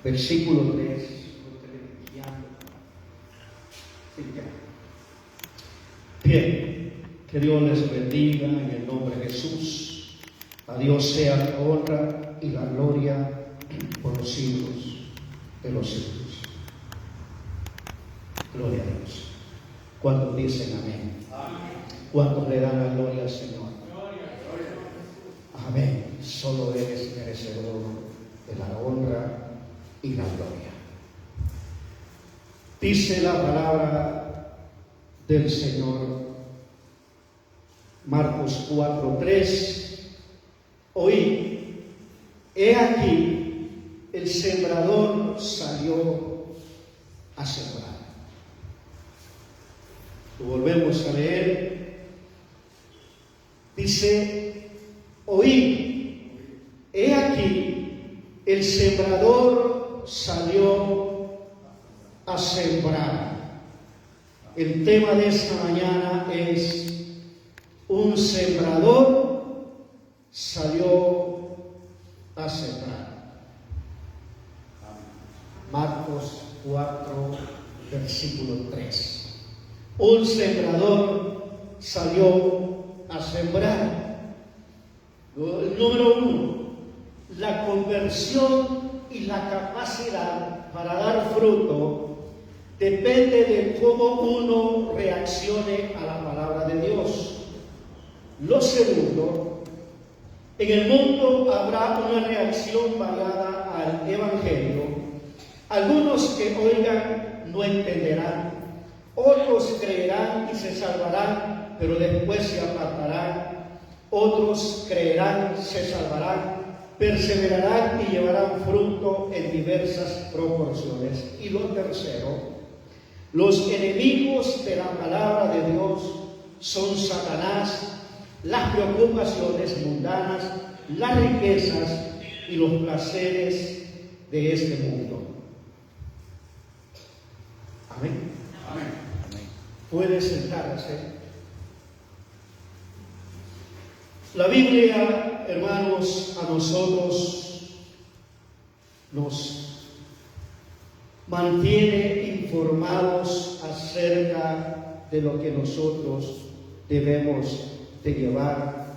Versículo 3. Bien, que Dios les bendiga en el nombre de Jesús. A Dios sea la honra y la gloria por los siglos de los siglos. Gloria a Dios. ¿Cuántos dicen amén? ¿Cuántos le dan la gloria al Señor? Amén. Solo eres merecedor de la honra y la gloria. Dice la palabra del Señor, Marcos 4:3. Oíd, he aquí, el sembrador salió a sembrar. Lo volvemos a leer. Dice, oíd, he aquí, el sembrador salió a sembrar. El tema de esta mañana es: un sembrador salió a sembrar. Marcos 4, versículo 3. Un sembrador salió a sembrar. Número 1, la conversión y la capacidad para dar fruto depende de cómo uno reaccione a la palabra de Dios. Lo segundo, en el mundo habrá una reacción variada al Evangelio. Algunos que oigan no entenderán, otros creerán y se salvarán, pero después se apartarán. Otros creerán, se salvarán, perseverarán y llevarán fruto en diversas proporciones. Y lo tercero, los enemigos de la palabra de Dios son Satanás, las preocupaciones mundanas, las riquezas y los placeres de este mundo. Amén. Amén. Puede sentarse. La Biblia, hermanos, a nosotros nos mantiene informados acerca de lo que nosotros debemos de llevar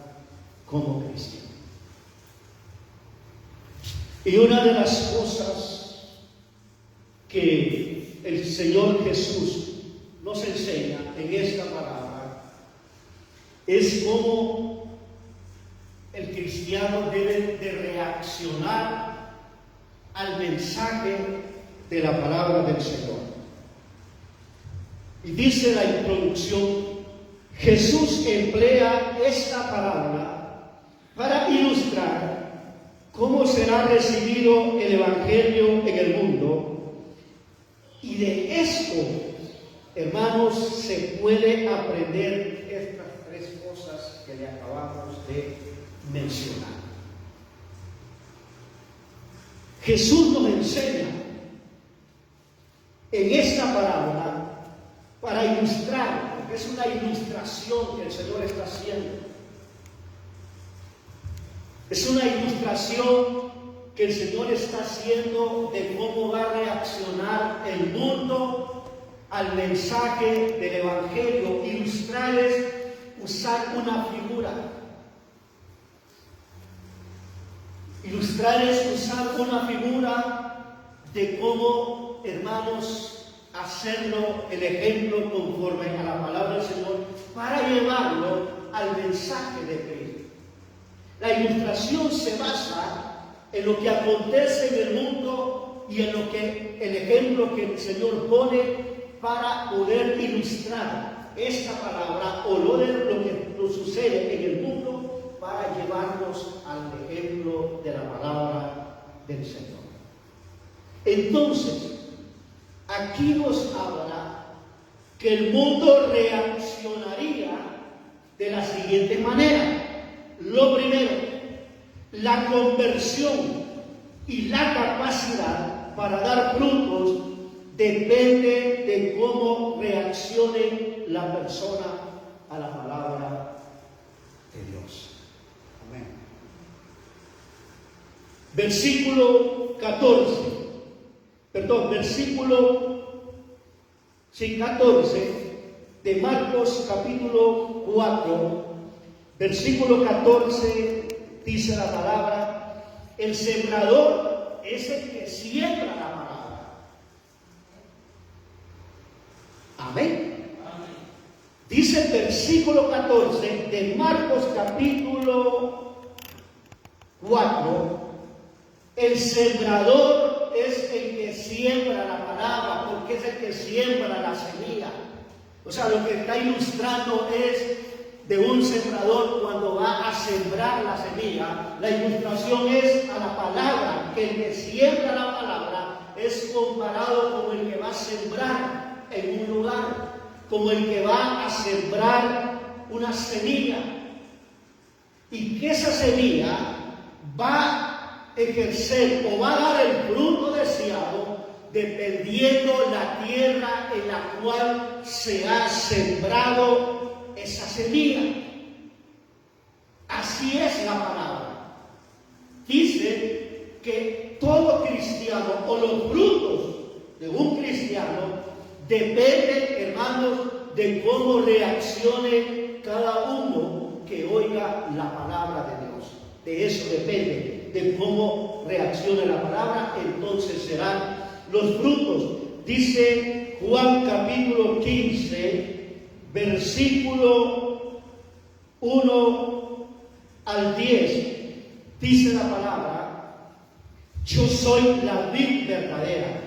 como cristianos. Y una de las cosas que el Señor Jesús nos enseña en esta palabra es cómo el cristiano debe de reaccionar al mensaje de la palabra del Señor. Y dice la introducción: Jesús emplea esta parábola para ilustrar cómo será recibido el Evangelio en el mundo. Y de esto, hermanos, se puede aprender estas tres cosas que le acabamos de mencionar. Jesús nos enseña en esta parábola para ilustrar, porque es una ilustración que el Señor está haciendo. Es una ilustración que el Señor está haciendo de cómo va a reaccionar el mundo al mensaje del Evangelio. Ilustrar es usar una figura. Ilustrar es usar una figura de cómo, hermanos, hacerlo el ejemplo conforme a la palabra del Señor para llevarlo al mensaje de Cristo. La ilustración se basa en lo que acontece en el mundo y en lo que el ejemplo que el Señor pone para poder ilustrar esta palabra o lo que nos sucede en el mundo para llevarnos al ejemplo de la palabra del Señor. Entonces, aquí nos habla que el mundo reaccionaría de la siguiente manera. Lo primero, la conversión y la capacidad para dar frutos depende de cómo reaccione la persona a la palabra de Dios. Amén. Versículo 14. versículo 14 de Marcos capítulo 4, versículo 14, dice la palabra: el sembrador es el que siembra la palabra. Amén. Dice el versículo 14 de Marcos capítulo 4, el sembrador es el que siembra la palabra, porque es el que siembra la semilla. O sea, lo que está ilustrando es de un sembrador cuando va a sembrar la semilla. La ilustración es a la palabra, que el que siembra la palabra es comparado con el que va a sembrar en un lugar, como el que va a sembrar una semilla, y que esa semilla va a ejercer o va a dar el fruto deseado dependiendo la tierra en la cual se ha sembrado esa semilla. Así es la palabra. Dice que todo cristiano, o los frutos de un cristiano, dependen, hermanos, de cómo reaccione cada uno que oiga la palabra de Dios. De eso depende, de cómo reaccione la palabra, entonces serán los frutos. Dice Juan capítulo 15, versículo 1 al 10, dice la palabra: yo soy la vid verdadera,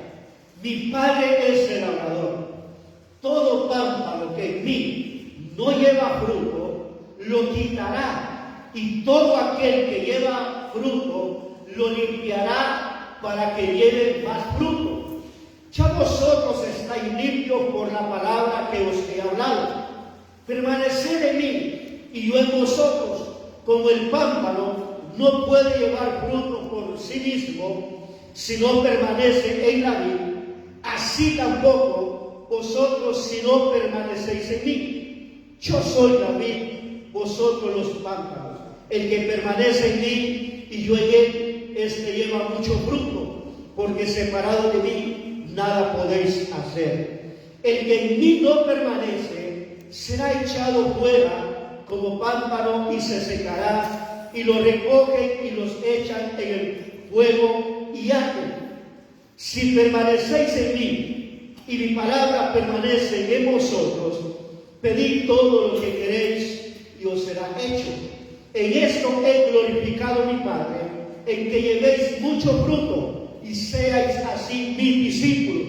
mi Padre es el labrador. Todo pámpano que en mí no lleva fruto, lo quitará, y todo aquel que lleva fruto, lo limpiará para que lleve más fruto. Ya vosotros estáis limpios por la palabra que os he hablado. Permaneced en mí y yo en vosotros. Como el pámpano no puede llevar fruto por sí mismo si no permanece en la vid, así tampoco vosotros si no permanecéis en mí. Yo soy la vid, vosotros los pámpanos. El que permanece en mí y yo en él, este lleva mucho fruto, porque separado de mí nada podéis hacer. El que en mí no permanece será echado fuera como pámpano y se secará, y lo recogen y los echan en el fuego y arden. Si permanecéis en mí y mi palabra permanece en vosotros, pedid todo lo que queréis y os será hecho. En esto he glorificado a mi Padre, en que llevéis mucho fruto y seáis así mis discípulos.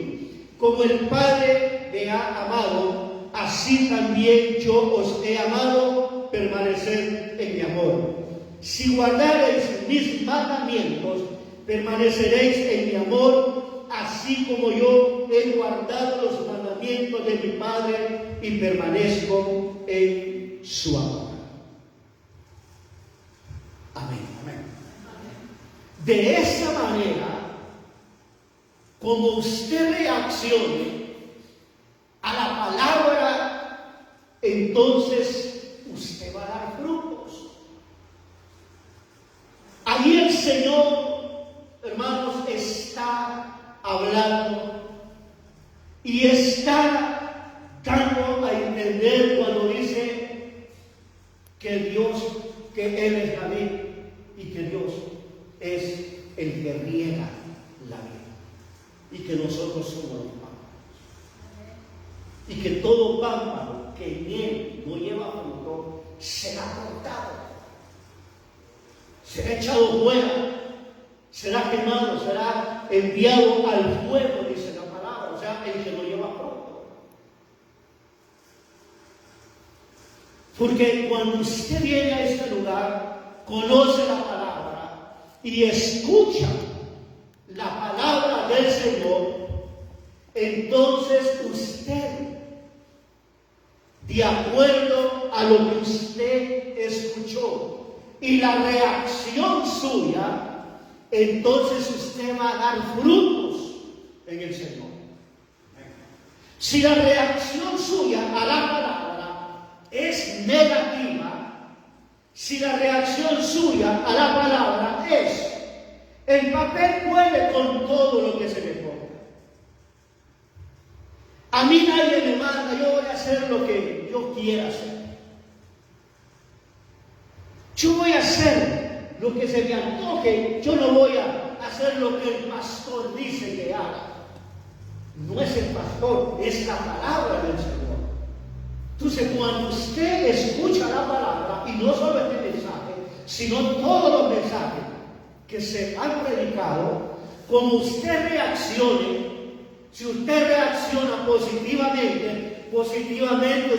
Como el Padre me ha amado, así también yo os he amado, permaneced en mi amor. Si guardareis mis mandamientos, permaneceréis en mi amor, así como yo he guardado los mandamientos de mi Padre y permanezco en su amor. Amén, amén. De esa manera, como usted reaccione a la palabra, entonces usted va a dar frutos. Ahí el Señor, hermanos, está hablando y está dando a entender cuando dice que Dios, que Él es la vid y que Dios es el que riega la vida, y que nosotros somos los pámpanos, y que todo pámpano que en él no lleva fruto será cortado, será echado fuera, será quemado, será enviado al fuego, dice la palabra, o sea, el que no lleva fruto. Porque cuando usted viene a este lugar, conoce la palabra y escucha la palabra del Señor, entonces usted, de acuerdo a lo que usted escuchó y la reacción suya, entonces usted va a dar frutos en el Señor. Si la reacción suya a la palabra es negativa, si la reacción suya a la palabra es: el papel puede con todo lo que se le ponga, A mí nadie me manda, yo voy a hacer lo que yo quiera hacer. Yo voy a hacer lo que se me antoje, yo no voy a hacer lo que el pastor dice que haga. No es el pastor, es la palabra del Señor. Entonces, cuando usted escucha la palabra, y no solo este mensaje, sino todos los mensajes que se han predicado, como usted reaccione, si usted reacciona positivamente,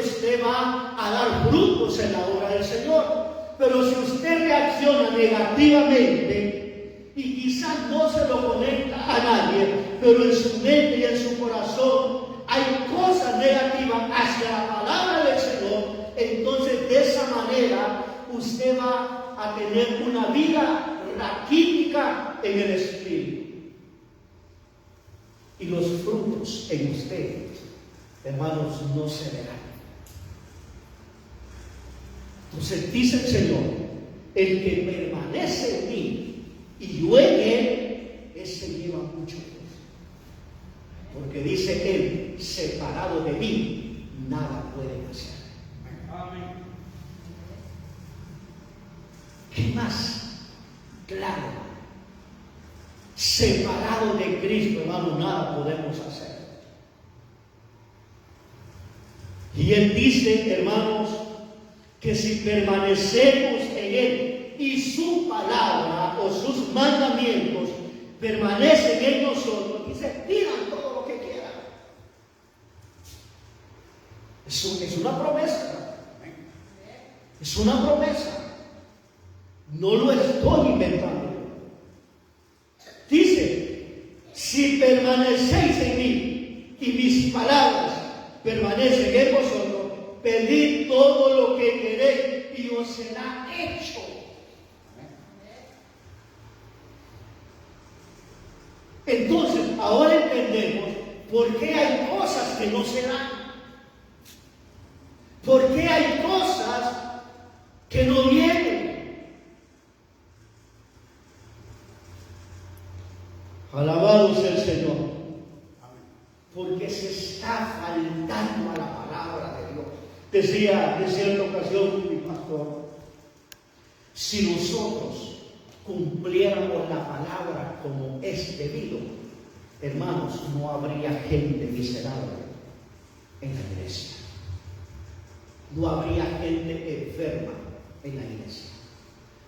usted va a dar frutos en la obra del Señor. Pero si usted reacciona negativamente y quizás no se lo comenta a nadie, pero en su mente y en su corazón hay cosas negativas hacia la palabra del Señor, entonces de esa manera usted va a tener una vida raquítica en el Espíritu. Y los frutos en usted, hermanos, no se verán. Entonces dice el Señor, el que permanece en mí y yo en él, ese lleva mucho fruto. Porque dice él, separado de mí, nada pueden hacer. Amén. ¿Qué más? Claro. Separado de Cristo, hermano, nada podemos hacer. Y él dice, hermanos, que si permanecemos en él y su palabra o sus mandamientos permanecen en nosotros, dice, pidan todo lo que quieran. Es una promesa. Es una promesa. No lo estoy inventando. Dice, si permanecéis en mí y mis palabras permanecen en vosotros, pedid todo lo que queréis y os será hecho. Entonces, ahora entendemos por qué hay cosas que no se dan. ¿Por qué hay cosas que no vienen? Alabado sea el Señor. Porque se está faltando a la palabra de Dios. Decía en cierta ocasión mi pastor, si nosotros cumpliéramos la palabra como es debido, hermanos, no habría gente miserable en la iglesia. No habría gente enferma en la iglesia.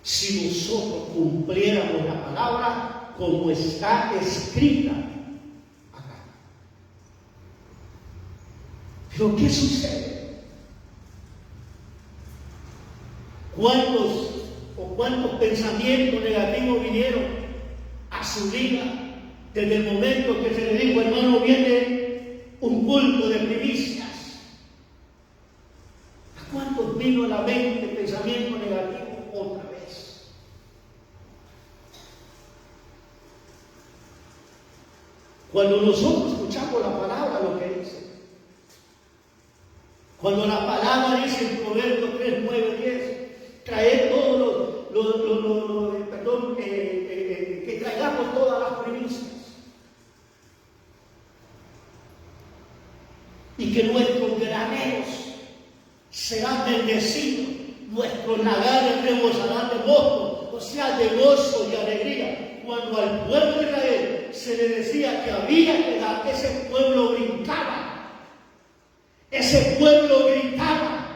Si nosotros cumpliéramos la palabra como está escrita acá. Pero ¿qué sucede? ¿Cuántos pensamientos negativos vinieron a su vida desde el momento que se le dijo, hermano, viene un culto de primicias? ¿A cuántos vino a la mente pensamiento negativo otra vez? Cuando nosotros escuchamos la palabra, lo que dice, cuando la palabra dice en Proverbios 3, 9, 10, traer todos que traigamos todas las primicias y que nuestros graneros serán bendecidos, nuestros lagares rebosarán de mosto, o sea, de gozo y alegría. Cuando al pueblo de Israel se le decía que había que dar, ese pueblo brincaba, ese pueblo gritaba,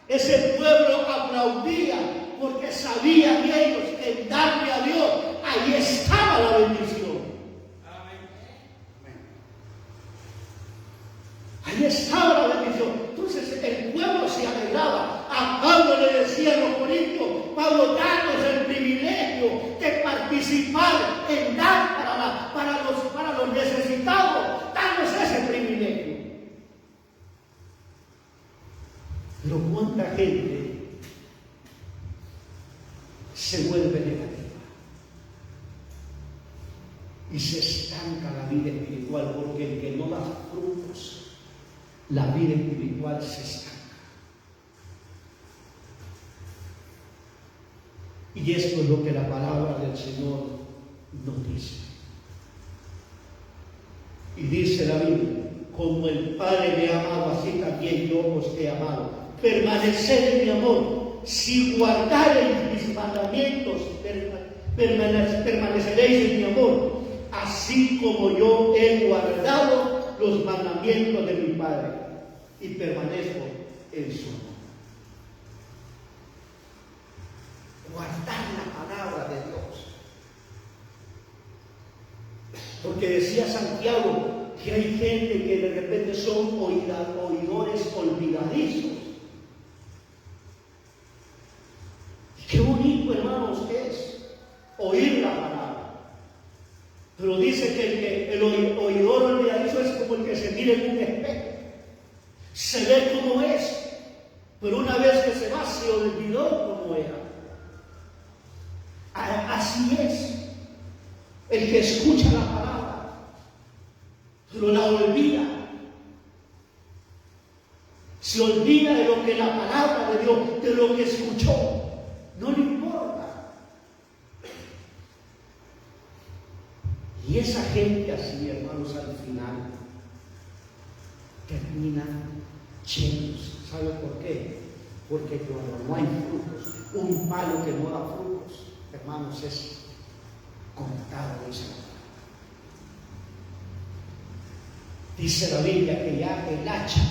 ese pueblo aplaudía, porque sabían ellos que en darle a Dios, ahí estaba la bendición. Ahí estaba la bendición. Entonces el pueblo se alegraba. A Pablo le decían los corintios, Pablo, danos el privilegio de participar en dar para los necesitados. Danos ese privilegio. Pero cuánta gente se vuelve negativa y se estanca la vida espiritual, porque el que no da frutos, la vida espiritual se estanca. Y esto es lo que la palabra del Señor nos dice. Y dice la Biblia, como el Padre me ha amado, así también yo os he amado. Permaneced en mi amor. Si guardareis mis mandamientos, permaneceréis en mi amor, así como yo he guardado los mandamientos de mi Padre y permanezco en su amor. Guardar la palabra de Dios. Porque decía Santiago que hay gente que de repente son oidores olvidadizos. Qué bonito, hermanos, es oír la palabra. Pero dice que el oidor olvidadizo es como el que se mira en un espejo. Se ve como es, pero una vez que se va, se olvidó cómo era. Así es el que escucha la palabra, pero la olvida. Se olvida de lo que la palabra de Dios, de lo que escuchó. No le importa. Y esa gente así, hermanos, al final termina llenos. ¿Sabe por qué? Porque cuando no hay frutos, un palo que no da frutos, hermanos, es cortado, dice la palabra. Dice la Biblia que ya el hacha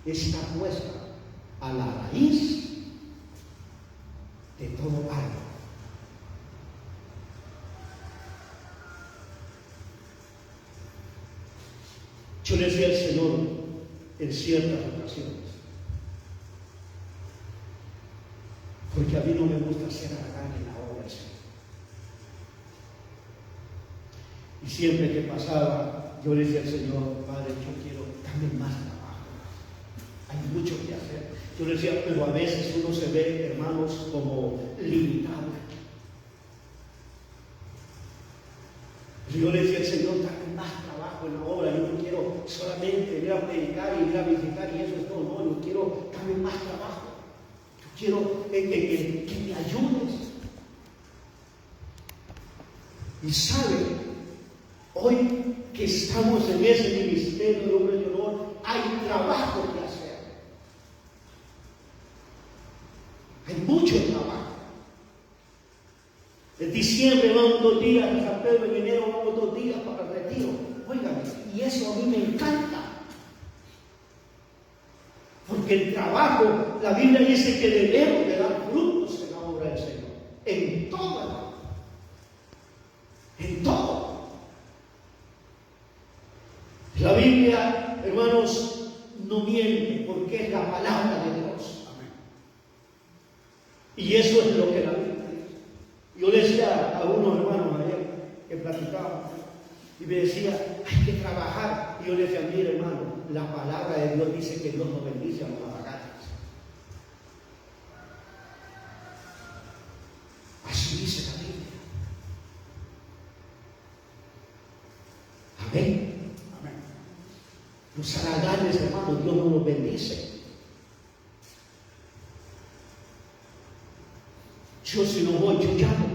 está puesta a la raíz de todo árbol. Yo le decía al Señor en ciertas ocasiones, porque a mí no me gusta hacer haragán en la obra del Señor. Y siempre que pasaba, yo le decía al Señor, Padre, yo quiero también más trabajo. Hay mucho que hacer. Yo le decía, pero a veces uno se ve, hermanos, como limitado. Yo le decía al Señor, dame más trabajo en la obra. Yo no quiero solamente ir a predicar y ir a visitar y eso es todo. No, yo quiero, dame más trabajo. Yo quiero que me ayudes. Y sabe, hoy que estamos en ese ministerio de hombre de honor, hay trabajo que hacer. Hay mucho trabajo. En diciembre vamos 2 días, en San Pedro, en enero vamos 2 días para el retiro. Oigan, y eso a mí me encanta. Porque el trabajo, la Biblia dice que debemos de dar frutos en la obra del Señor. En todo, hermano. En todo. La Biblia, hermanos, no miente porque es la palabra de Dios. Amén. Y eso es lo que la Biblia dice. Yo le decía a unos hermanos ayer que platicábamos y me decía, hay que trabajar. Y yo le decía, mire hermano, la palabra de Dios dice que Dios nos bendice a los haraganes. Así dice la Biblia. Amén. Amén. Los haraganes, hermanos, Dios nos los bendice. Yo si no voy, yo llamo.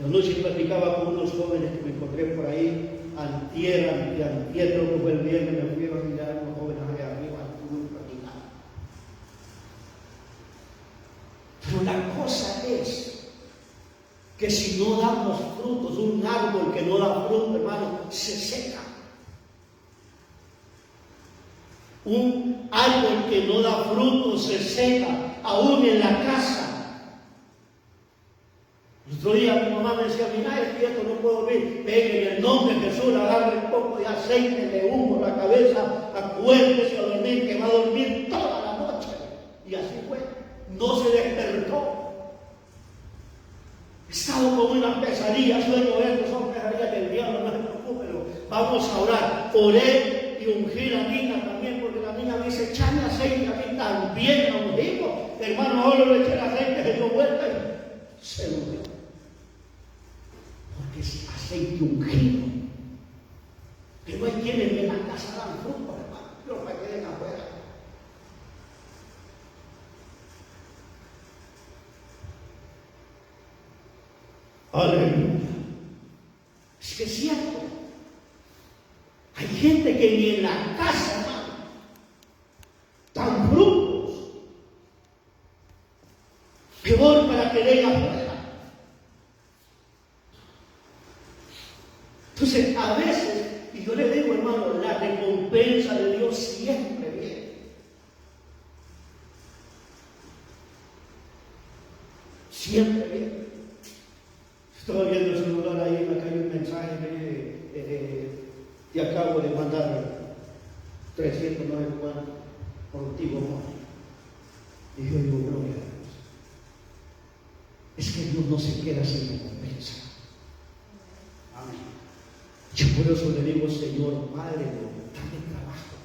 Anoche platicaba con unos jóvenes que me encontré por ahí, antier, creo que fue el viernes, me fui a mirar a unos jóvenes allá arriba, estuve platicando. Pero la cosa es que si no damos frutos, un árbol que no da fruto, hermano, se seca. Un árbol que no da fruto se seca, aún en la casa. El otro día mi mamá me decía, mira, es que esto no puedo dormir. Venga, en el nombre de Jesús, agarre un poco de aceite, de humo a la cabeza, acuérdese a dormir, que va a dormir toda la noche. Y así fue. No se despertó. He estado con una pesadilla, sueño esto, son pesadillas del diablo, no se preocupe, pero vamos a orar. Oré y ungí a la niña también, porque la niña me dice, echame aceite, a mí también la ungimos. Hermano, ahora le eché el aceite, se dio vuelta y se ungió. Porque es aceite ungido. Pero hay quienes en la casa dan fruto, hermano, pero para que den afuera. Aleluya. Es que es cierto. Hay gente que ni en la casa, hermano, tan frutos. Peor para que den afuera. Entonces, a veces, y yo le digo, hermano, la recompensa de Dios siempre viene. Siempre viene. Estaba viendo el celular ahí, me cayó un mensaje y acabo de mandar 309 por motivo amor. Y yo digo, gloria a Dios. Es que Dios no se queda sin recompensa. Amén. Yo por eso le digo, Señor, Padre, dame trabajo.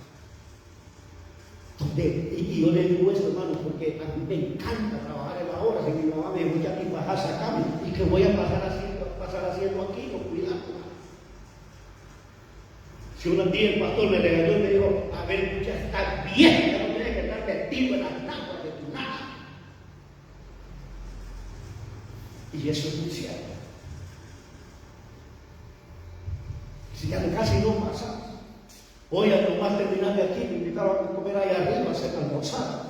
Y yo le digo esto, hermano, porque a mí me encanta trabajar en las horas. Y mi mamá me dijo, ya ni vas a sacarme. ¿Y que voy a pasar haciendo aquí? No, cuidado. Si un día el pastor me regañó y me dijo, a ver, ya estás bien, ya no tienes que estar metido en las aguas de tu nada. Y eso es muy cierto. Si ya casi no pasa. Hoy a nomás terminar de aquí, me invitaron a comer ahí arriba, a hacer almorzar.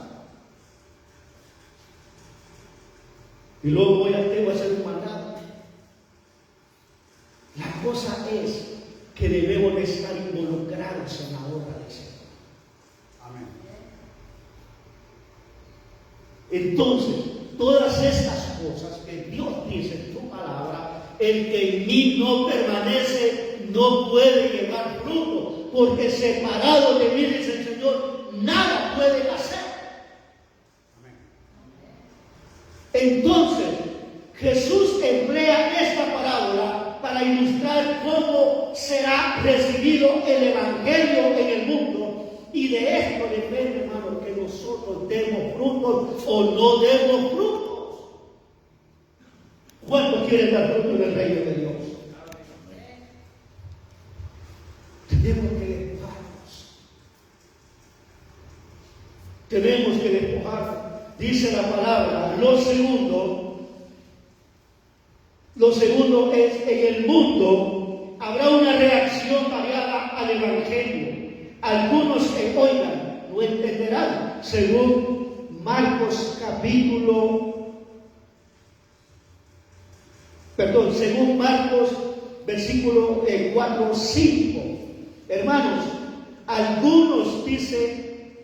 Y luego tengo que hacer un mandado. La cosa es que debemos de estar involucrados en la obra del Señor. Amén. Entonces, todas estas cosas que Dios dice en su palabra, el que en mí no permanece no puede llevar fruto, porque separado de mí, dice el Señor, nada puede hacer. Amén. Entonces, Jesús emplea esta parábola para ilustrar cómo será recibido el Evangelio en el mundo. Y de esto depende, hermano, que nosotros demos frutos o no demos frutos. ¿Cuántos quieren dar fruto en el reino de Dios? Tenemos que despojarnos. Tenemos que despojarnos. Dice la palabra, lo segundo es, en el mundo habrá una reacción variada al Evangelio. Algunos que oigan no entenderán, según según Marcos, versículo 4, 5. Hermanos, algunos dicen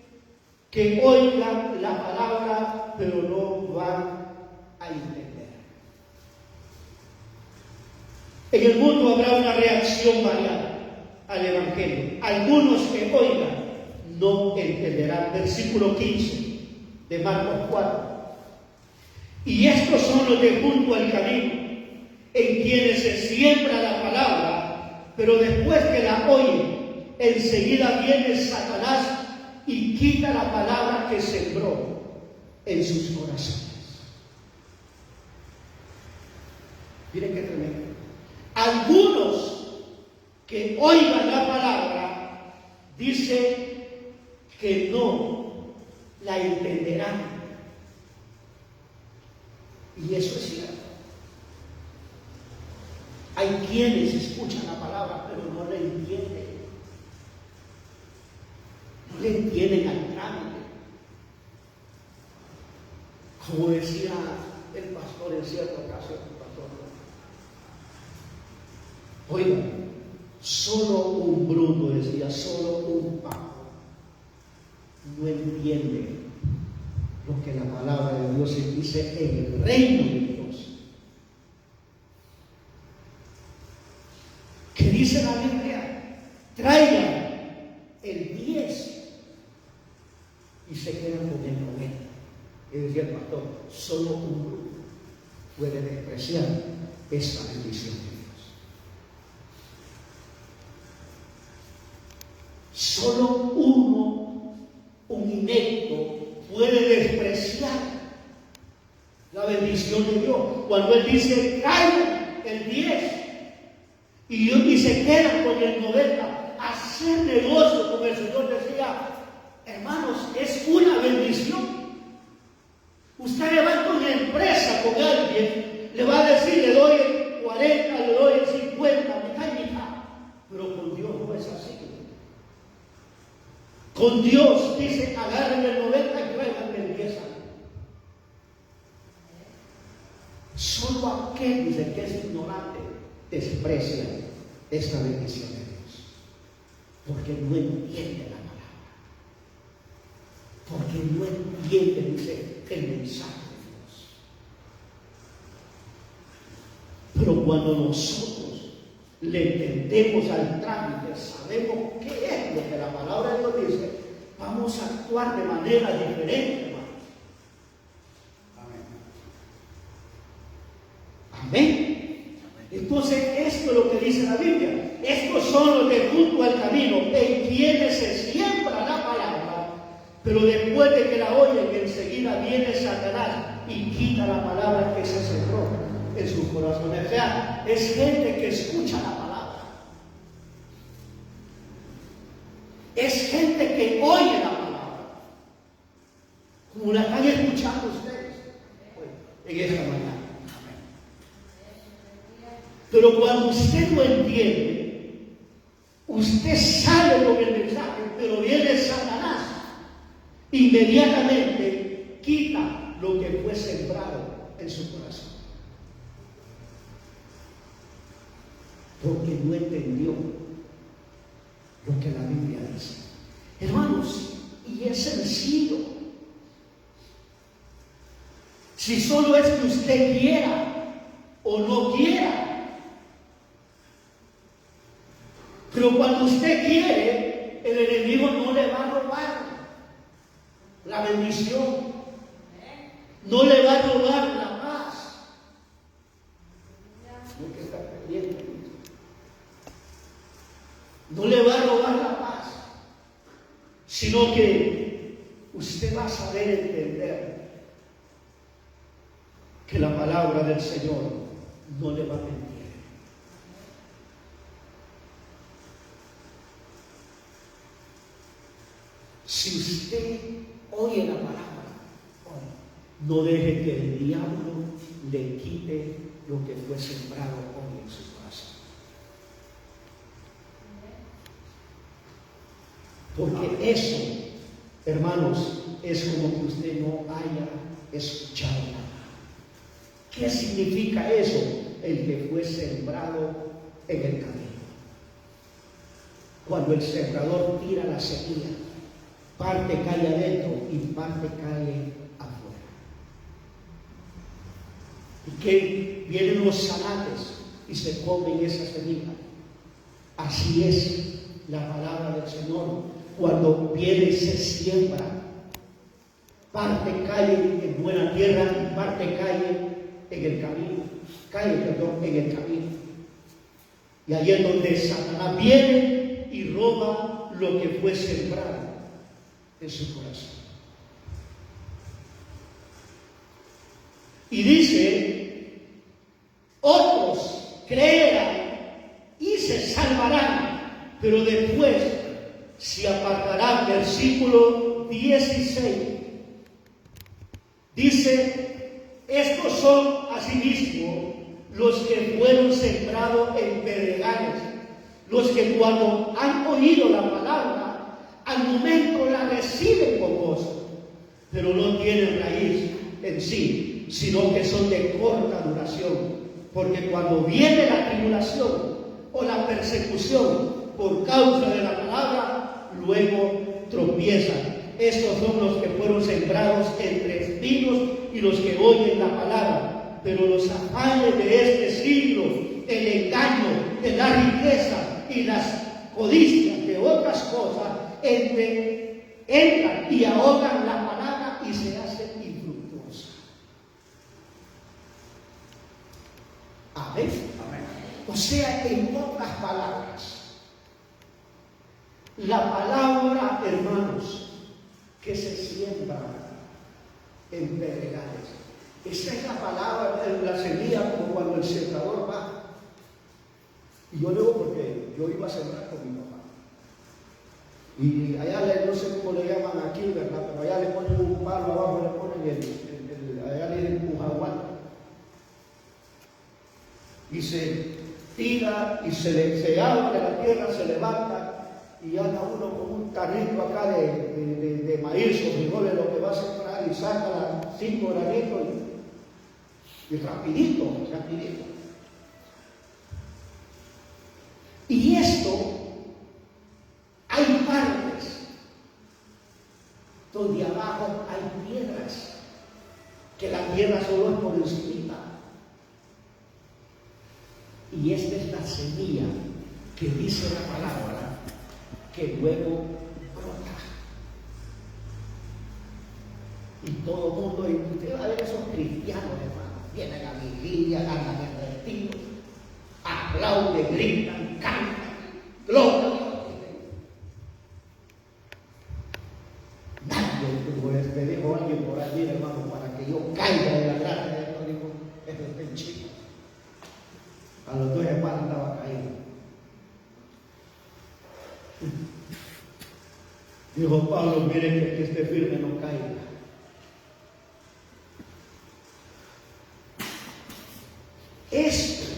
que oigan la palabra, pero no van a entender. En el mundo habrá una reacción variada al Evangelio. Algunos que oigan no entenderán. Versículo 15 de Marcos 4. Y estos son los de junto al camino, en quienes se siembra la palabra, pero después que la oyen, enseguida viene Satanás y quita la palabra que sembró en sus corazones. Miren qué tremendo. Algunos que oigan la palabra, dice que no la entenderán. Y eso es cierto. Hay quienes escuchan la palabra, pero no la entienden. No le entienden al trámite. Como decía el pastor en cierto caso, oigan, solo un bruto, decía, solo un papo no entiende lo que la palabra de Dios dice en el reino de Dios. ¿Qué dice la Biblia? Traigan el 10 y se quedan con el 90. Y decía el pastor, solo un bruto puede despreciar esta bendición de Dios. Solo uno, un inepto, puede despreciar la bendición de Dios. Cuando Él dice, traigan el 10 y se quedan con el 90, hacer negocio con el Señor, decía, hermanos, es una bendición. Usted levanta una empresa con alguien, le va a decir, le doy el 40, le doy el 50, me está Con Dios dice, agarren el 90 y tráiganme el 10 años. Solo aquel, dice, que es ignorante desprecia esta bendición de Dios, porque no entiende la palabra, porque no entiende, dice, el mensaje de Dios. Pero cuando nosotros le entendemos al trámite, sabemos qué es lo que la palabra de Dios dice, vamos a actuar de manera diferente, hermano. Amén. Entonces, esto es lo que dice la Biblia. Estos son los de junto al camino, en quienes se siembra la palabra, pero después de que la oyen, enseguida viene Satanás y quita la palabra que se sembró en sus corazones. O sea, es gente que escucha la palabra. Es gente que oye la palabra, como la están escuchando ustedes en esta mañana. Pero cuando usted lo entiende, usted sale con el mensaje, pero viene Satanás, inmediatamente quita lo que fue sembrado en su corazón. Porque no entendió lo que la Biblia dice. Hermanos, y es sencillo. Si solo es que usted quiera o no quiera. Pero cuando usted quiere, el enemigo no le va a robar la bendición, no le va a robar la paz. No, que está pendiente. No le va a robar la paz, sino que usted va a saber entender que la palabra del Señor no le va a mentir. Si usted oye la palabra, no deje que el diablo le quite lo que fue sembrado hoy en su corazón. Porque eso, hermanos, es como que usted no haya escuchado nada. ¿Qué significa eso? El que fue sembrado en el camino. Cuando el sembrador tira la semilla, parte cae adentro y parte cae afuera. Y que vienen los zanates y se comen esa semilla. Así es la palabra del Señor. Cuando viene y se siembra, parte cae en buena tierra y parte cae en el camino. En el camino. Y ahí es donde Satanás viene y roba lo que fue sembrado en su corazón. Y dice, otros creerán y se salvarán, pero después se apartarán. Versículo 16 dice, estos son asimismo los que fueron sembrados en pedregales, los que cuando han oído la palabra, al momento la reciben con gozo, pero no tienen raíz en sí, sino que son de corta duración. Porque cuando viene la tribulación o la persecución por causa de la palabra, luego tropiezan. Estos son los que fueron sembrados entre espinos y los que oyen la palabra. Pero los afanes de este siglo, el engaño de la riqueza y las codicias de otras cosas, entran y ahogan la palabra y se hacen infructuosa. Amén. O sea, en pocas palabras, la palabra, hermanos, que se siembra en pedregales. Esa es la palabra, la semilla, como cuando el sembrador va. Y yo digo porque yo iba a sembrar con mi papá. Y allá no sé cómo le llaman aquí, ¿verdad? Pero allá le ponen un palo abajo, le ponen allá le dicen pujagual. Y se tira y se abre la tierra, se levanta y anda uno con un tarrito acá de maíz o frijoles, lo que va a sembrar, y saca 5 granitos y rapidito. Y esto, hay partes donde abajo hay piedras, que la tierra solo es por encima. Y esta es la semilla que dice la palabra que luego brota. Y todo el mundo, y usted va a ver esos cristianos, hermano, vienen a la vigilia, andan en retiro, aplauden, gritan, cantan, gloria. Nadie, me dijo alguien por allí, hermano, para que yo caiga de la gracia de Dios, dijo, es el chico. A los 2 hermanos andaba caído. Dijo Pablo, miren que el que esté firme no caiga. Esto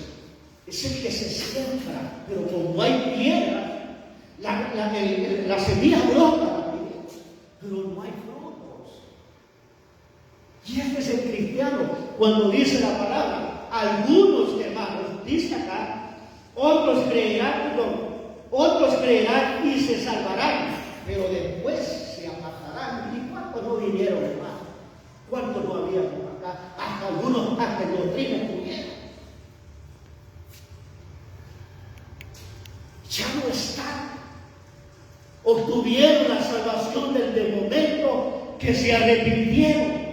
es el que se siembra, pero como hay piedra, la semilla brota, pero no hay frutos. Y este es el cristiano, cuando dice la palabra, algunos hermanos, dice acá, otros creerán y se salvarán, pero después se apartarán. ¿Y cuántos no vinieron, hermano? ¿Cuántos no habíamos acá? Hasta algunos, hasta en doctrina tuvieron. Ya no están. Obtuvieron la salvación desde el momento que se arrepintieron.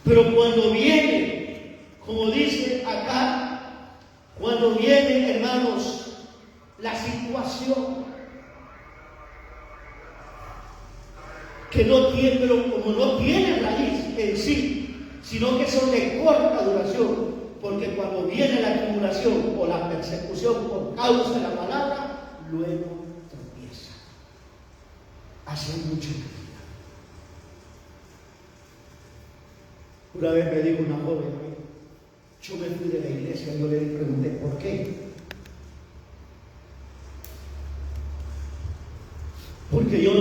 Pero cuando viene, como dice acá, cuando viene, hermanos, la situación que no tiene, pero como no tiene raíz en sí, sino que son de corta duración, porque cuando viene la tribulación o la persecución por causa de la palabra, luego tropieza. Hace mucho tiempo. Una vez me dijo una joven, yo me fui de la iglesia y yo le pregunté, ¿por qué? Porque Dios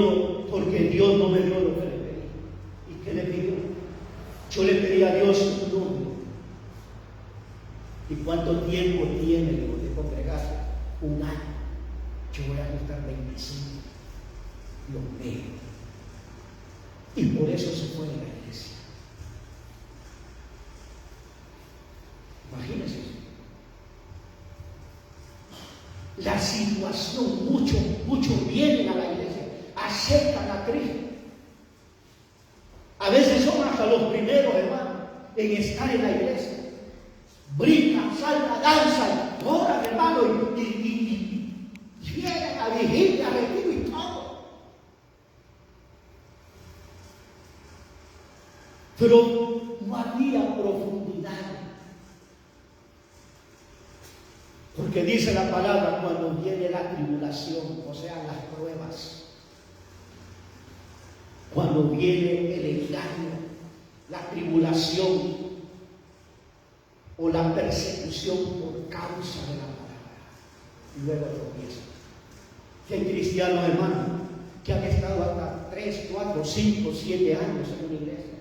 no me dio lo que le pedí. ¿Y qué le pidió? Yo le pedí a Dios un número. ¿Y cuánto tiempo tiene de congregarse? 1 año. Yo voy a ajustar 25. Lo veo. Y por eso se fue de la iglesia. Imagínense. La situación, muchos vienen a la iglesia, aceptan a Cristo. A veces son hasta los primeros, hermanos, en estar en la iglesia. Brincan, saltan, danzan, oran, hermano, y vienen a vigilia, a retiro y todo. Pero no había profundidad. Porque dice la palabra, cuando viene la tribulación, o sea, las pruebas, cuando viene el engaño, la tribulación o la persecución por causa de la palabra, y luego tropieza. Que hay cristianos, hermanos, que han estado hasta 3, 4, 5, 7 años en una iglesia,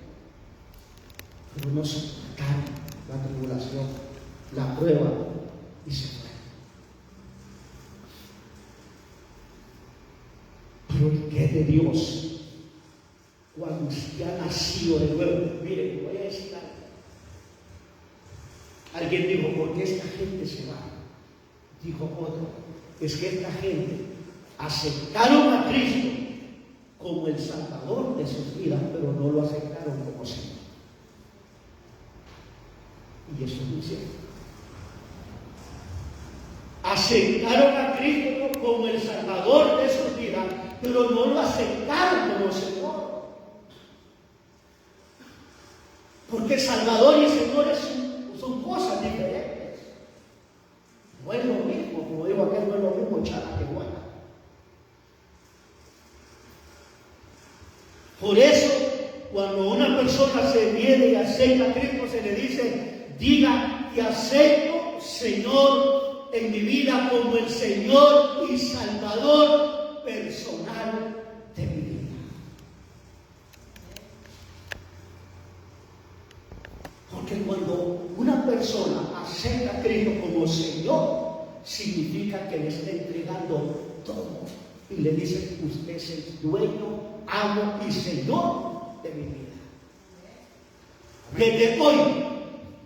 pero no soportaron la tribulación, la prueba, y se fue. Pero el que es de Dios, cuando usted ha nacido de nuevo, mire, voy a decir algo. Alguien dijo, ¿por qué esta gente se va? Dijo otro, es que esta gente aceptaron a Cristo como el Salvador de sus vidas, pero no lo aceptaron como Señor. Y eso es muy cierto. Aceptaron a Cristo como el Salvador de sus vidas, pero no lo aceptaron como Señor. Porque Salvador y Señor son cosas diferentes. No es lo mismo, como digo aquel, no es lo mismo chala que guana. Por eso, cuando una persona se viene y acepta a Cristo, se le dice, diga, te acepto, Señor en mi vida como el Señor y Salvador personal de mi vida. Porque cuando una persona acepta a Cristo como Señor, significa que le está entregando todo. Y le dice: usted es el dueño, amo y Señor de mi vida. Desde hoy,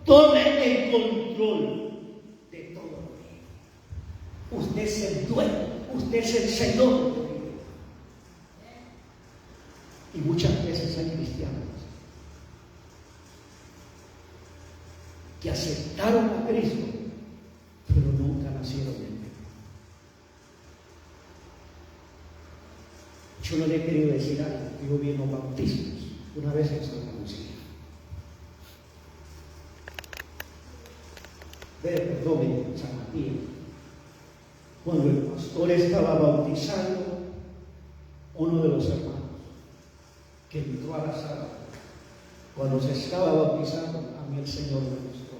tome el control de todo lo mío. Usted es el dueño, usted es el Señor de mi vida. Y muchas veces hay cristianos que aceptaron a Cristo, pero nunca nacieron de nuevo. Yo no le he querido decir algo. Yo vi en los bautismos una vez en Santa Lucía. Perdón, en San Matías. Cuando el pastor estaba bautizando, uno de los hermanos que entró a la sala, cuando se estaba bautizando, a mí el Señor me mostró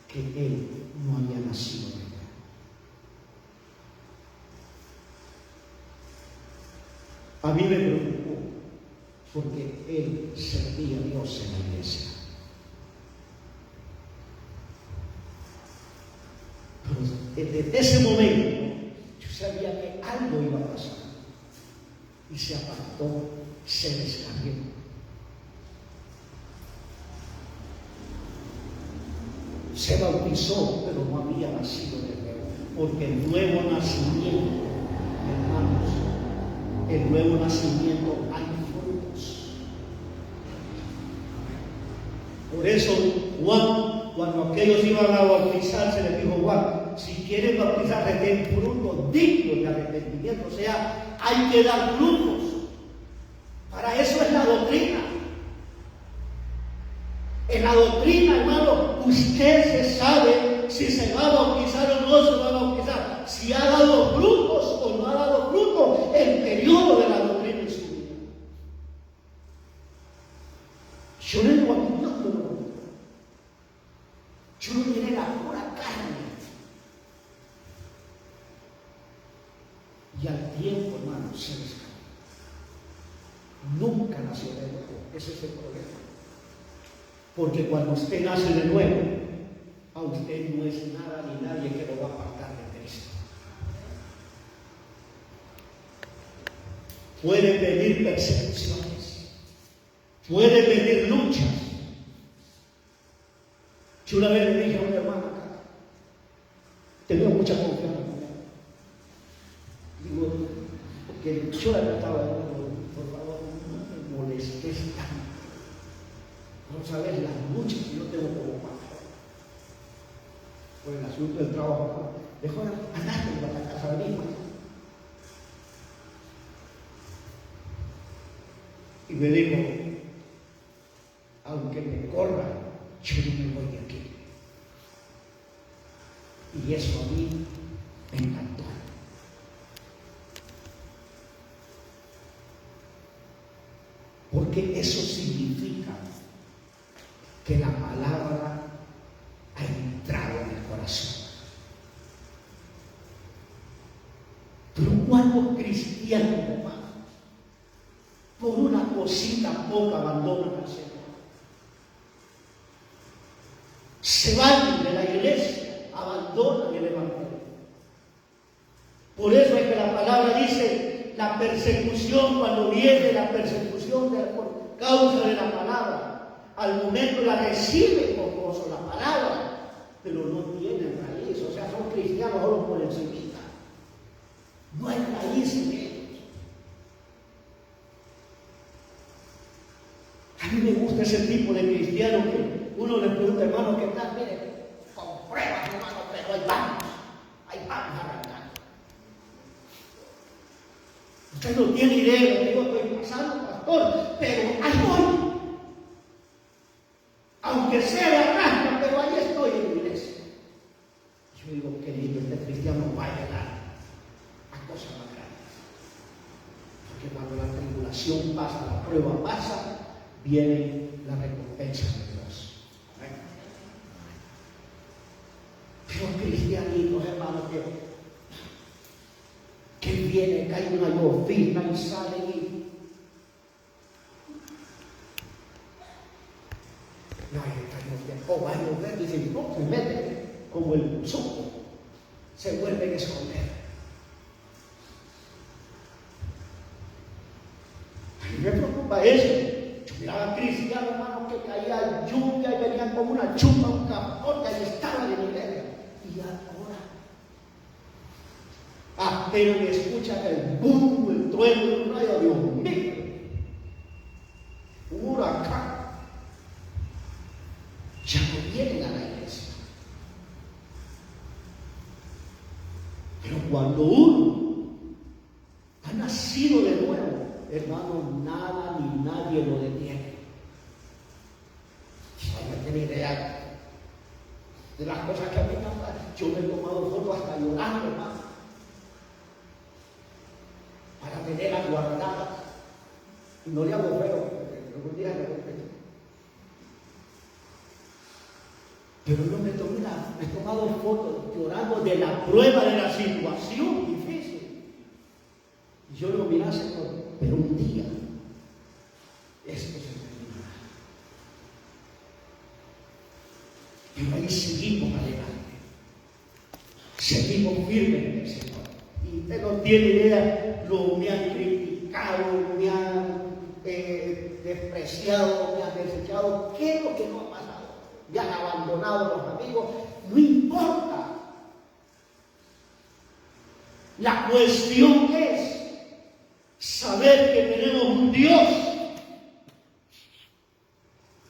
que él no había nacido de nuevo. A mí me preocupó porque él servía a Dios en la iglesia. Pero desde ese momento yo sabía que algo iba a pasar. Y se apartó, se descarrió. Se bautizó, pero no había nacido de nuevo. Porque el nuevo nacimiento, hermanos, el nuevo nacimiento hay frutos. Por eso Juan, cuando aquellos iban a bautizarse, les dijo: Juan, si quieren bautizarse, den frutos dignos de arrepentimiento. O sea, hay que dar frutos. Para eso es la doctrina. En la doctrina, hermano, usted se sabe si se va a bautizar o no se va a bautizar, si ha dado frutos o no ha dado frutos, el periodo de la doctrina en su vida. Yo no digo a Dios, yo no tiene la pura carne. Y al tiempo, hermano, se descarga. Nunca nació de nuevo. Ese es el problema. Porque cuando usted nace de nuevo, a usted no es nada ni nadie que lo va a apartar de Cristo. Puede venir persecuciones, puede venir luchas. Yo una vez le dije a una hermana acá, tenía mucha confianza en ella. Digo, porque yo la trataba de por favor, no me molestes tanto. No sabes las luchas que yo tengo como pastor. Por el asunto del trabajo. Dejó andarte para la casa de mi hijo. Y me dijo: aunque me corra, yo no me voy de aquí. Y eso a mí me encantó. Porque eso significa que la palabra ha entrado en el corazón. Pero ¿cuántos cristianos, hermano, por una cosita poca abandonan al Señor? Se van de la iglesia, abandonan el evangelio. Por eso es que la palabra dice: la persecución, cuando viene la persecución por causa de la palabra, al momento la recibe con gozo la palabra, pero no tienen raíz. O sea, son cristianos solo por encimita. No hay raíz en ellos. A mí me gusta ese tipo de cristiano que uno le pregunta: hermano, ¿qué tal? Mire, con pruebas, hermano, pero ahí vamos arrancando. Usted no tiene idea de lo que yo estoy pasando, pastor, pero ahí voy. Aunque sea la raspa, pero ahí estoy en la iglesia. Yo digo: qué lindo, este cristiano va a llegar a cosas más grandes. Porque cuando la tribulación pasa, la prueba pasa, viene la recompensa de Dios. Pero cristianitos, hermanos, que viene, cae una llovizna y sale y no hay que o va a llover, dicen, no, se mete como el suco, se vuelven a esconder. A mí me preocupa eso. Yo miraba a cristianos, hermanos, que caía lluvia y venían como una chupa, un capote y estaban en iglesia. Y ahora, apenas me escuchan el boom, el trueno, el rayo, Dios mío, un huracán. Ya no vienen a la iglesia. Pero cuando uno ha nacido de nuevo, hermano, nada ni nadie lo detiene. No tiene idea de las cosas que a mí me pasan. Yo me he tomado fotos hasta llorando, hermano, para tenerlas guardadas. Y no le hago feo, algún día le hago feo. Pero no me he tomado fotos llorando de la prueba de la situación difícil. Y yo lo mirase, pero un día esto se terminará. Pero ahí seguimos adelante. Seguimos firmes en el Señor. Y usted no tiene idea, me han criticado, me han despreciado, me han desechado. ¿Qué es lo que no ha pasado? Me han abandonado los amigos, no importa. La cuestión es saber que tenemos un Dios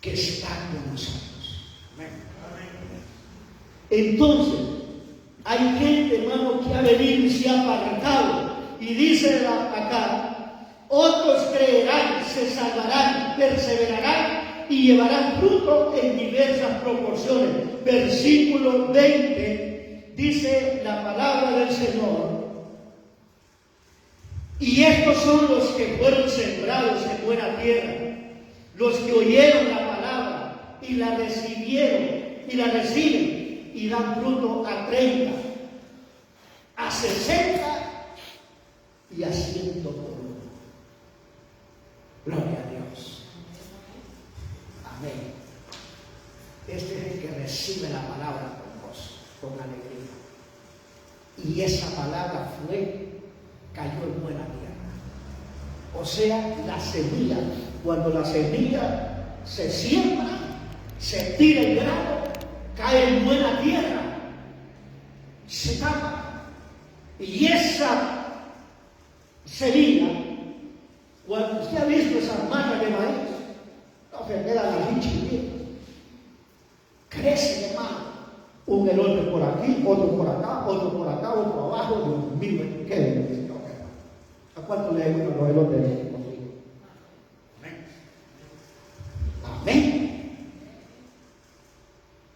que está con nosotros. Amén. Entonces, hay gente, hermano, que ha venido y se ha apartado. Y dice acá, otros creerán, se salvarán, perseverarán y llevarán fruto en diversas proporciones. Versículo 20 dice la palabra del Señor: y estos son los que fueron sembrados en buena tierra, los que oyeron la palabra y la recibieron y la reciben y dan fruto a 30, a 60 y a 100 por uno. Gloria a Dios. Amén. Este es el que recibe la palabra con gozo, con alegría. Y esa palabra cayó en buena tierra. O sea, la semilla, cuando la semilla se siembra, se tira el grano, cae en buena tierra, se tapa. Y esa semilla, cuando usted ha visto esas matas de maíz, no se quedan así chiquitos, crecen, hermano. Un elote por aquí, otro por acá, otro por acá, otro abajo. Dios mío, qué bendición. ¿A cuánto le gustan los elotes? Amén. Amén.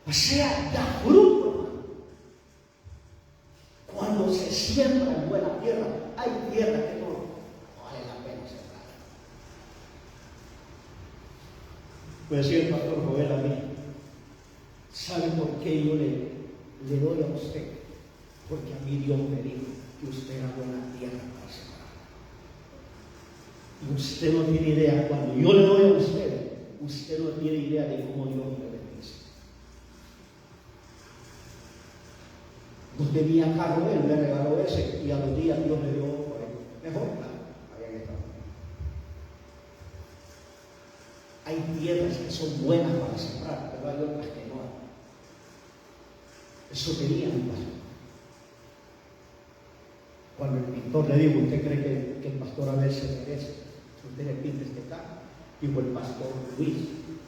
O sea, da fruto, hermano. Cuando se siembra en buena tierra, hay tierra que no vale la pena sembrar. Pues decía el pastor Joel a mí, ¿sabe por qué yo le doy a usted? Porque a mí Dios me dijo que usted era buena tierra para sembrar. Y usted no tiene idea, cuando yo le doy a usted no tiene idea de cómo Dios me bendice. No tenía carro, él me regaló ese, y a los días Dios me dio mejor, claro, había estado. Hay tierras que son buenas para sembrar, pero hay otras que no. Eso tenía mi pastor. Cuando el pintor le dijo, ¿usted cree que el pastor Abel se merece? Usted le pinta este carro. Dijo el pastor Luis,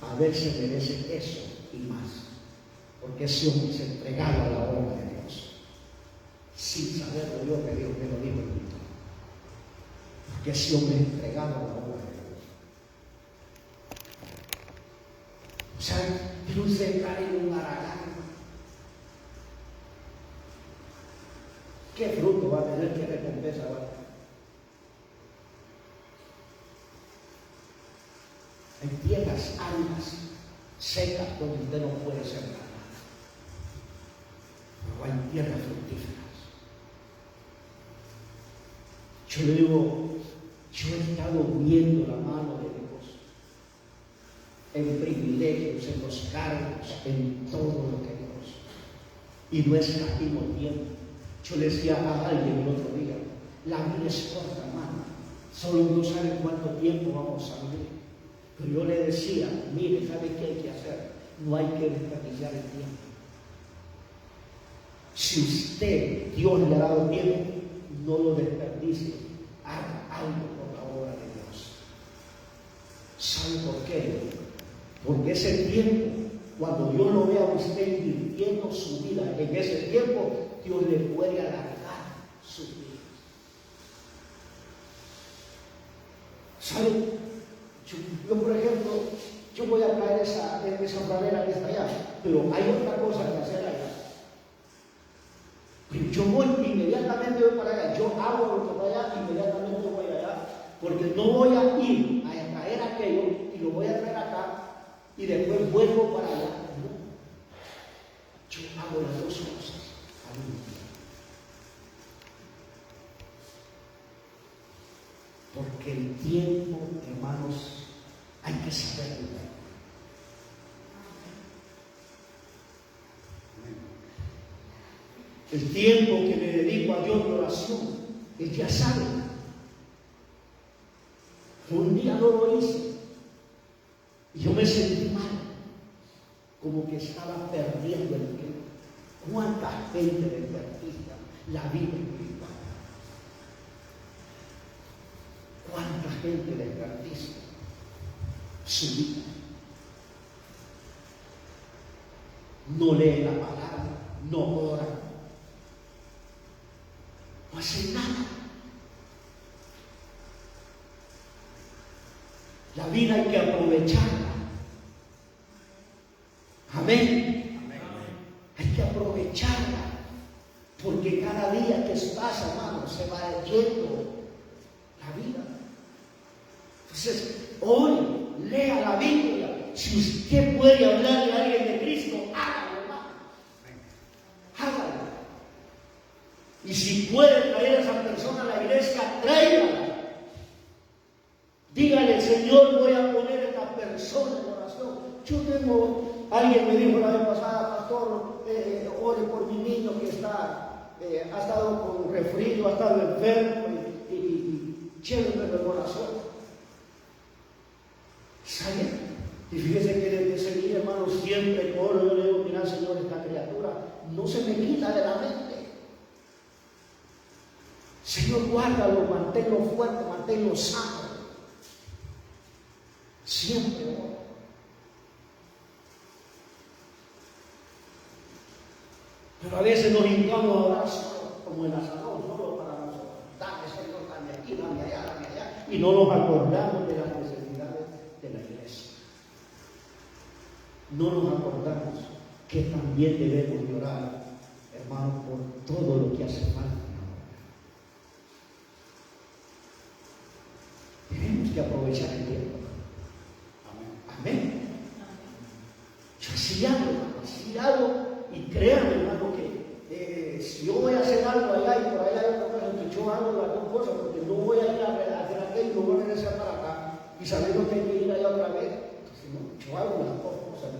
Abel se merece eso y más. Porque ese hombre se entregaba a la obra de Dios. Sin saberlo yo, que Dios me lo dijo el pintor. Porque ese hombre entregaba a la obra de Dios. O sea, pero un sembrar en un aragán, ¿qué fruto va a tener? ¿Qué recompensa va a tener? Hay tierras áridas, secas, donde usted no puede sembrar nada. Pero hay tierras fructíferas. Yo le digo, yo he estado viendo la mano de Dios en privilegios, en los cargos, en todo lo que Dios. Y no escatimos tiempo. Yo le decía a alguien el otro día, la vida es corta, hermano. Solo Dios sabe cuánto tiempo vamos a vivir. Pero yo le decía, mire, ¿sabe qué hay que hacer? No hay que desperdiciar el tiempo. Si usted, Dios le ha dado tiempo, no lo desperdicie. Haga algo por la obra de Dios. ¿Sabe por qué? Porque ese tiempo, cuando Dios lo vea a usted invirtiendo su vida en ese tiempo, Dios le puede alargar su vida. ¿Sabe? Yo, por ejemplo, yo voy a traer esa pradera que está allá, pero hay otra cosa que hacer allá. Yo voy inmediatamente para allá, yo hago lo que para allá, inmediatamente voy allá, porque no voy a ir a traer aquello y lo voy a traer acá y después vuelvo para allá. No. Yo hago las dos cosas al mismo tiempo. Porque el tiempo, hermanos, hay que saber vivir. El tiempo que le dedico a Dios de oración, Él ya sabe. Un día no lo hice y yo me sentí mal, como que estaba perdiendo el tiempo. ¿Cuánta gente desperdicia la vida espiritual? ¿Cuánta gente desperdicia su vida? No lee la palabra, no ora, no hace nada. La vida hay que aprovecharla. Amén. Amén. Hay que aprovecharla. Porque cada día que pasa, hermano, se va yendo la vida. Entonces, hoy lea la Biblia. Si usted puede hablarle a alguien de Cristo, hágalo, hermano. Hágalo. Y si puede traer a esa persona a la iglesia, tráigala. Dígale, Señor, voy a poner a esta persona en oración. Alguien me dijo la vez pasada, pastor, ore por mi niño que ha estado con resfrío, ha estado enfermo y llévenme el corazón. ¿Sabe? Y fíjese que desde ese día, hermano, siempre que oro, yo le digo, mira, Señor, esta criatura no se me quita de la mente. Señor, guárdalo, manténlo fuerte, manténlo sano. Siempre oro. Pero a veces nos hincamos a orar solo, como en la salón, solo para nosotros. Dame, Señor, dame aquí, dame allá, dame allá. Y no nos acordamos de las necesidades de la iglesia. No nos acordamos que también debemos de orar, hermano, por todo lo que hace falta. Tenemos que aprovechar el tiempo. Amén. Yo así hago, y créanme, hermano, que si yo voy a hacer algo allá y por allá hay otra cosa, entonces yo hago las dos cosas, porque no voy a ir a hacer aquello y no voy a regresar para acá y sabiendo que hay que ir allá otra vez. Entonces, no, yo hago las dos cosas de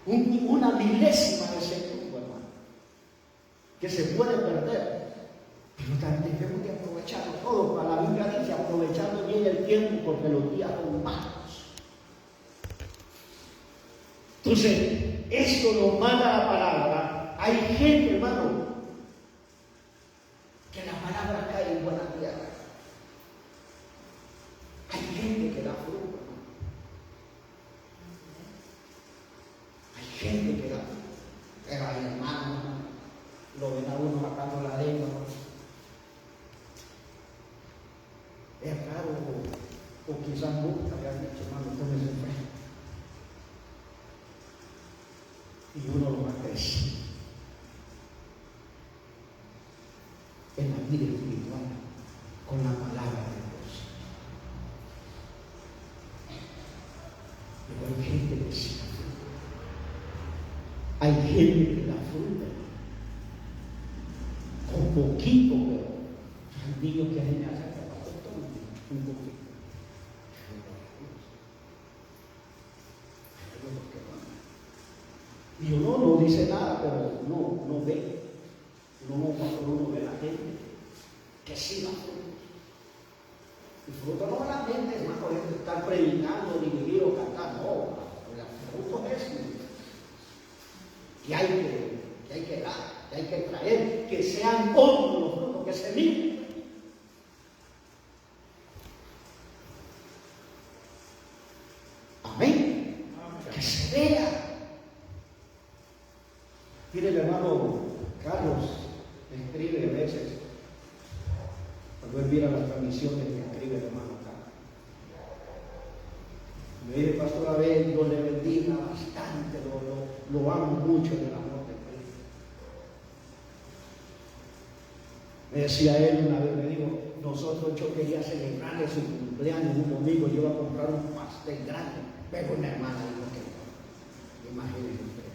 mi una milésima de segundo, hermano, que se puede perder. Pero también debemos de aprovecharlo todo. Para la Biblia dice, aprovechando bien el tiempo porque los días son malos. Entonces, esto nos manda la palabra. Hay gente, hermano, que la palabra cae en buena tierra. Hay gente que da fruto, hermano. Hay gente que da fruto. Pero hay hermanos, lo ven a uno sacando la lengua. Es raro, o quizás nunca le han dicho, hermano, tómese fe. Y uno lo va a crecer en la vida espiritual con la palabra de Dios. Pero hay gente que sí da fruta. Hay gente que da fruta. poquito, pero el niño que a mí me hace un poquito. Y uno no dice nada, pero no ve. Uno ve a la gente que sí va a frutos. Y fruto no la gente, hermano, es estar predicando, dividir o cantar. No, el fruto es que hay que dar, que hay que traer, que sean hondos los frutos, que se miren. Amén. Que se vea. Mire, el hermano Carlos me escribe a veces, cuando él mira las transmisiones, me escribe el hermano Carlos. Me dice, pastor Abel, Dios le bendiga bastante, lo amo mucho en el amor de Cristo. Me decía él una vez, me dijo, yo quería celebrarle su cumpleaños un domingo, yo iba a comprar un pastel grande, pero mi hermana dijo que no. Imagínense usted.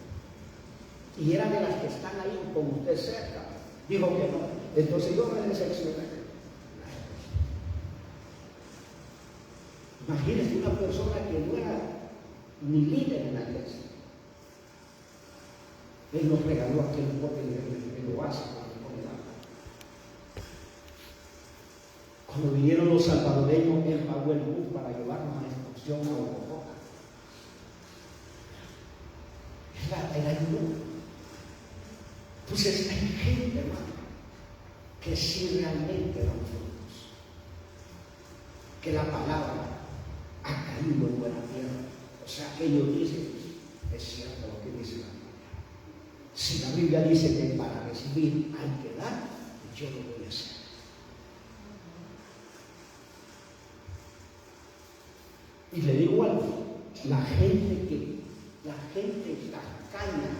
Y era de las que están ahí con usted cerca. Dijo que no. Entonces yo me decepcioné. Imagínese una persona que no era ni líder en la iglesia. Él nos regaló aquel pote de lo básico. Cuando vinieron los salvadoreños, él pagó el bus para llevarnos a la excursión a Bogotá. Él ayudó. Entonces hay gente, hermano, que sí realmente dan frutos. Que la palabra ha caído en buena tierra. O sea, que ellos dicen, es cierto lo que dice la Biblia. Si la Biblia dice que para recibir hay que dar, yo lo voy a hacer. Y le digo algo, la gente tacaña,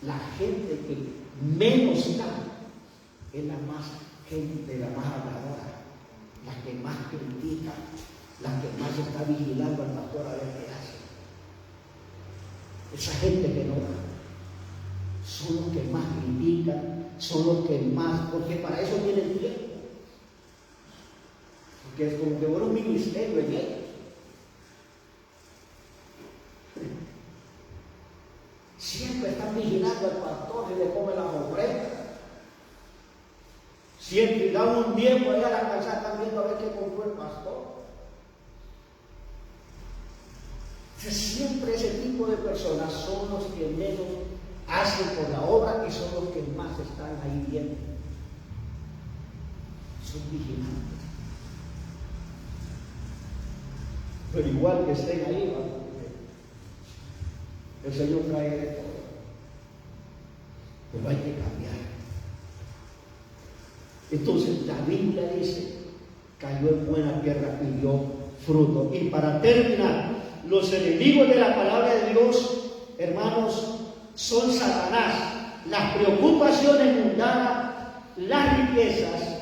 la gente que menos da, es la más gente, la más habladora, la que más critica, la que más está vigilando al pastor a ver qué hace. Esa gente que no da, son los que más critican, son los que más, porque para eso tienen tiempo. Porque es como que fuera un ministerio en ellos. Siempre están vigilando al pastor y le come las ofrendas. Siempre dan un tiempo allá a la casa, están viendo a ver qué compró el pastor. Siempre ese tipo de personas son los que menos hacen por la obra y son los que más están ahí viendo. Son vigilantes. Pero igual que estén ahí, ¿no? El Señor trae de todo. Pero hay que cambiar. Entonces la Biblia dice, cayó en buena tierra y dio fruto. Y para terminar, los enemigos de la palabra de Dios, hermanos, son Satanás, las preocupaciones mundanas, las riquezas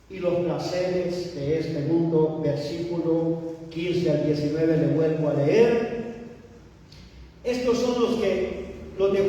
y los placeres de este mundo. Versículo 15 al 19 le vuelvo a leer. Estos son los de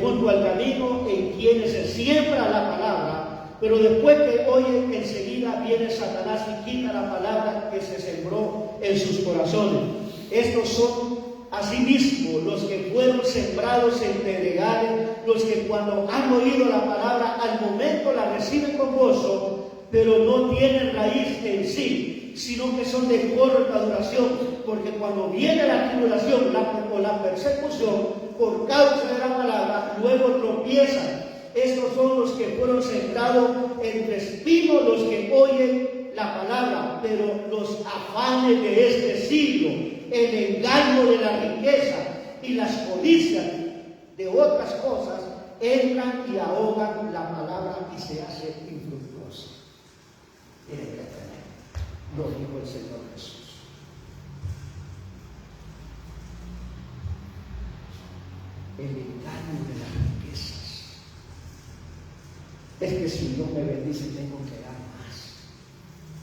junto al camino en quienes se siembra la palabra, pero después que oyen, enseguida viene Satanás y quita la palabra que se sembró en sus corazones. Estos son asimismo los que fueron sembrados en pedregales, los que cuando han oído la palabra al momento la reciben con gozo, pero no tienen raíz en sí, sino que son de corta duración, porque cuando viene la tribulación o la persecución por causa de la palabra, luego tropiezan. Estos son los que fueron sembrados entre espinos, los que oyen la palabra, pero los afanes de este siglo, el engaño de la riqueza y las codicias de otras cosas, entran y ahogan la palabra y se hace infructuosa. Tienen que tener, lo dijo el Señor Jesús. El engaño de las riquezas es que si Dios me bendice tengo que dar más.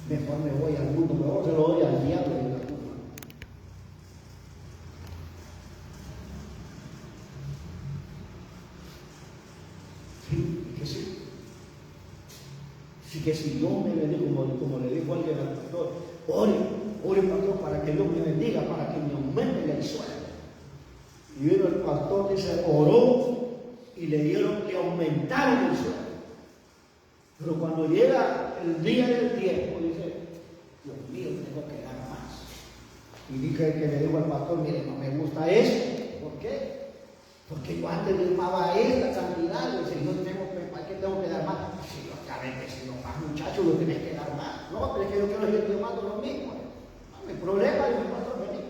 Mejor me voy al mundo, mejor se lo doy al diablo y a la culpa. Sí, que sí. Así que si Dios me bendiga, como le dijo alguien al pastor, ore pastor para que Dios me bendiga, para que me aumente el sueldo. Y vino el pastor, dice, oró y le aumentaron el sueldo. Pero cuando llega el día del tiempo, dice, Dios mío, tengo que dar más. Y dije que le dijo al pastor, mire, no me gusta eso. ¿Por qué? Porque yo antes firmaba esta cantidad, y dice, yo ¿para qué tengo que dar más? Si yo sabes que si no más muchachos, lo tenés que dar más. No, pero es que yo quiero seguir firmando lo mismo. No, mi problema es mi pastor, vení.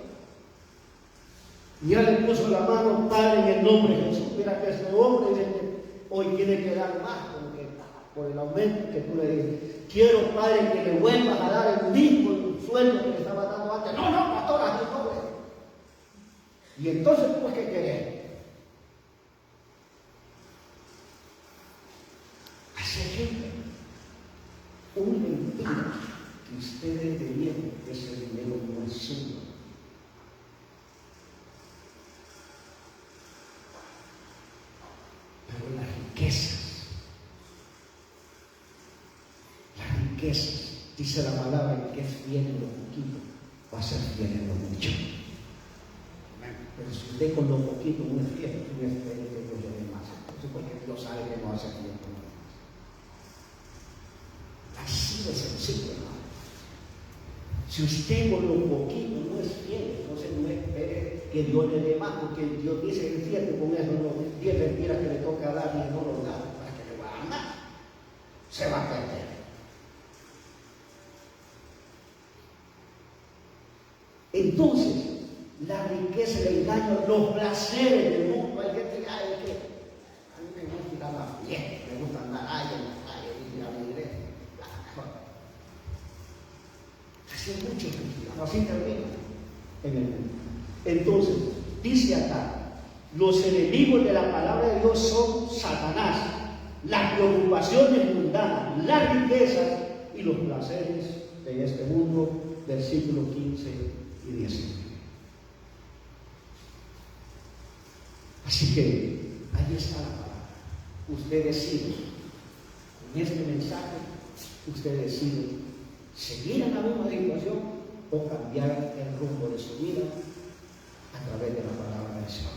Y ya le puso la mano, Padre, en el nombre de Jesús. Mira que este hombre dice que hoy tiene que dar más, porque por el aumento que tú le dices. Quiero, Padre, que le vuelvas a dar el mismo sueldo que le estaba dando antes. No, pastor, así no, güey. Y entonces, pues, ¿qué querés? Hace gente una mentira que ustedes debían que ese dinero no es suyo. Pero las riquezas, dice la palabra, que es fiel en lo poquito, va a ser fiel en lo mucho. Pero si usted con lo poquito no es fiel, no espere que Dios le dé más. Eso es porque Dios sabe que no hace fiel con lo demás. Así de sencillo, hermano. Si usted con lo poquito no es fiel, entonces no espere que Dios le dé más, porque Dios dice que es fiel, con eso no 10 mentiras que le toca dar y no lo da, para que le va a dar más. Se va a perder. Entonces, la riqueza, el engaño, los placeres del mundo, hay gente que es que a mí me gusta ir a la fiesta, me gusta andar ahí en la calle, ir a la iglesia. Así hay muchos cristianos, así termina en el mundo. Entonces, dice acá, los enemigos de la palabra de Dios son Satanás, las preocupaciones mundanas, las riquezas y los placeres de este mundo, versículos 15 y 19. Así que ahí está la palabra. Usted decide, con este mensaje, usted decide seguir en la misma situación o cambiar el rumbo de su vida a través de la palabra del Señor.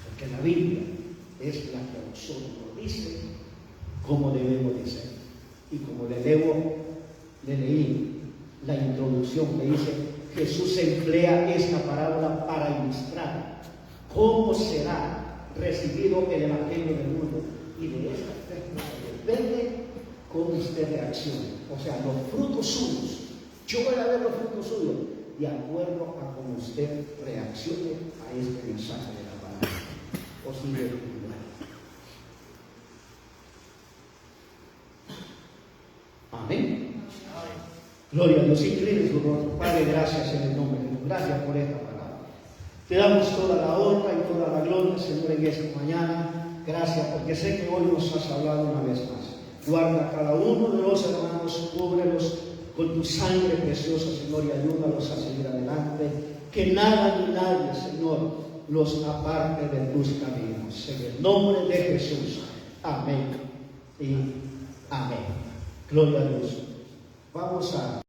Porque la Biblia es la que a nosotros nos dice cómo debemos de ser. Y como le leí la introducción que dice, Jesús emplea esta parábola para ilustrar cómo será recibido el evangelio del mundo. Y de estas tres cosas depende cómo usted reaccione. O sea, los frutos suyos. Yo voy a ver los frutos suyos de acuerdo a cómo usted reaccione a este mensaje de la palabra. O sigue igual. Amén. Gloria a Dios. Incline su rostro. Padre, gracias en el nombre de Jesús. Gracias por esta palabra. Te damos toda la honra y toda la gloria, Señor, en esta mañana. Gracias porque sé que hoy nos has hablado una vez más. Guarda a cada uno de los hermanos, cúbrelos con tu sangre preciosa, Señor, y ayúdalos a seguir adelante. Que nada ni nadie, Señor, los aparte de tus caminos. En el nombre de Jesús. Amén y amén. Gloria a Dios. Vamos a